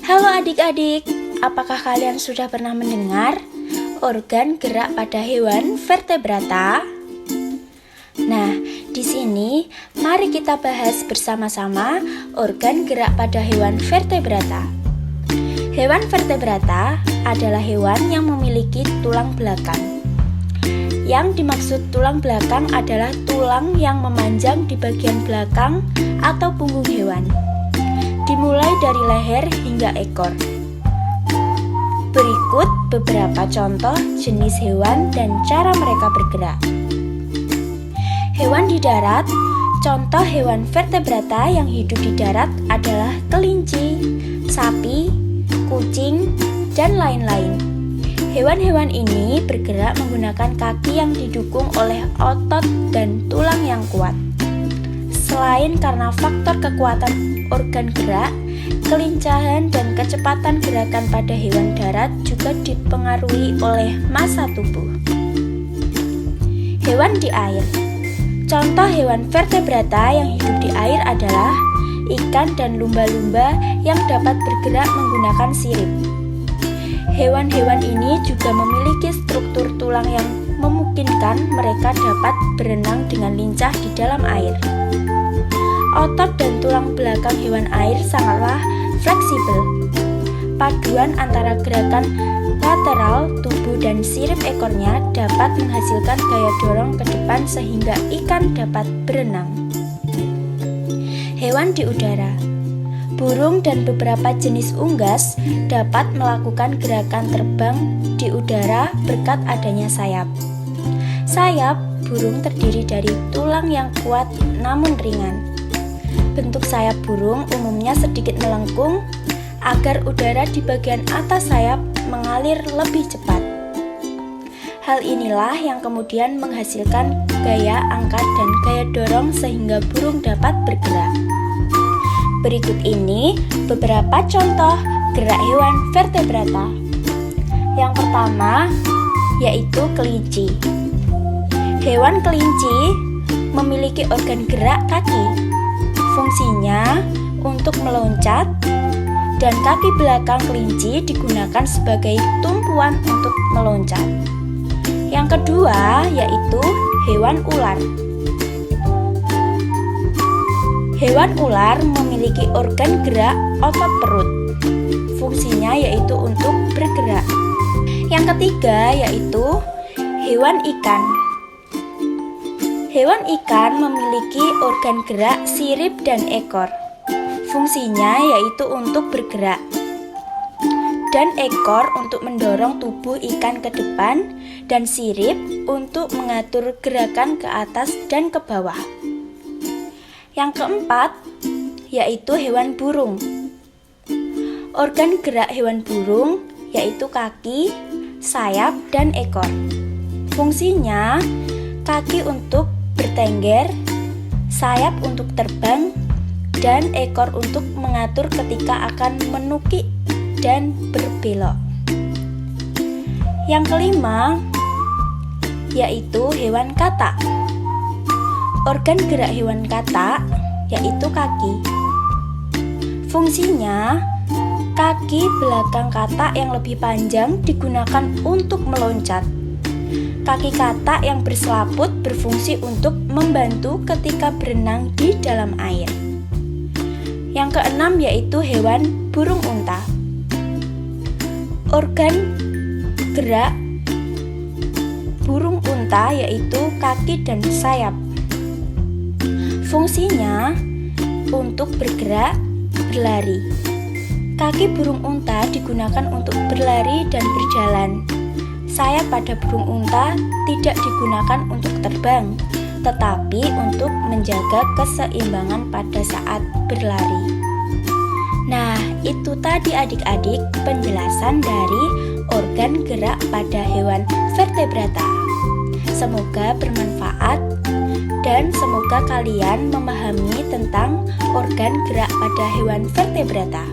Halo adik-adik, apakah kalian sudah pernah mendengar organ gerak pada hewan vertebrata? Nah, di sini mari kita bahas bersama-sama organ gerak pada hewan vertebrata. Hewan vertebrata adalah hewan yang memiliki tulang belakang. Yang dimaksud tulang belakang adalah tulang yang memanjang di bagian belakang atau punggung hewan, dimulai dari leher hingga ekor. Berikut beberapa contoh jenis hewan dan cara mereka bergerak. Hewan di darat. Contoh hewan vertebrata yang hidup di darat adalah kelinci, sapi, kucing, dan lain-lain. Hewan-hewan ini bergerak menggunakan kaki yang didukung oleh otot dan tulang yang kuat. Selain karena faktor kekuatan organ gerak, kelincahan dan kecepatan gerakan pada hewan darat juga dipengaruhi oleh massa tubuh. Hewan di air. Contoh hewan vertebrata yang hidup di air adalah ikan dan lumba-lumba yang dapat bergerak menggunakan sirip. Hewan-hewan ini juga memiliki struktur tulang yang memungkinkan mereka dapat berenang dengan lincah di dalam air. Otot dan tulang belakang hewan air sangatlah fleksibel. Paduan antara gerakan lateral tubuh dan sirip ekornya dapat menghasilkan gaya dorong ke depan sehingga ikan dapat berenang. Hewan di udara. Burung dan beberapa jenis unggas dapat melakukan gerakan terbang di udara berkat adanya sayap. Sayap burung terdiri dari tulang yang kuat namun ringan. Bentuk sayap burung umumnya sedikit melengkung agar udara di bagian atas sayap mengalir lebih cepat. Hal inilah yang kemudian menghasilkan gaya angkat dan gaya dorong sehingga burung dapat bergerak. Berikut ini beberapa contoh gerak hewan vertebrata. Yang pertama yaitu kelinci. Hewan kelinci memiliki organ gerak kaki. Fungsinya untuk meloncat dan kaki belakang kelinci digunakan sebagai tumpuan untuk meloncat. Yang kedua yaitu hewan ular. Hewan ular memiliki organ gerak otot perut. Fungsinya yaitu untuk bergerak. Yang ketiga yaitu hewan ikan. Hewan ikan memiliki organ gerak sirip dan ekor. Fungsinya yaitu untuk bergerak. Dan ekor untuk mendorong tubuh ikan ke depan dan sirip untuk mengatur gerakan ke atas dan ke bawah. Yang keempat yaitu hewan burung. Organ gerak hewan burung yaitu kaki, sayap, dan ekor. Fungsinya kaki untuk bertengger, sayap untuk terbang, dan ekor untuk mengatur ketika akan menukik dan berbelok. Yang kelima yaitu hewan katak. Organ gerak hewan katak yaitu kaki. Fungsinya, kaki belakang katak yang lebih panjang digunakan untuk meloncat. Kaki katak yang berselaput berfungsi untuk membantu ketika berenang di dalam air. Yang keenam yaitu hewan burung unta. Organ gerak burung unta yaitu kaki dan sayap. Fungsinya untuk bergerak, berlari. Kaki burung unta digunakan untuk berlari dan berjalan. Sayap pada burung unta tidak digunakan untuk terbang, tetapi untuk menjaga keseimbangan pada saat berlari. Nah, itu tadi adik-adik penjelasan dari organ gerak pada hewan vertebrata. Semoga bermanfaat dan semoga kalian memahami tentang organ gerak pada hewan vertebrata.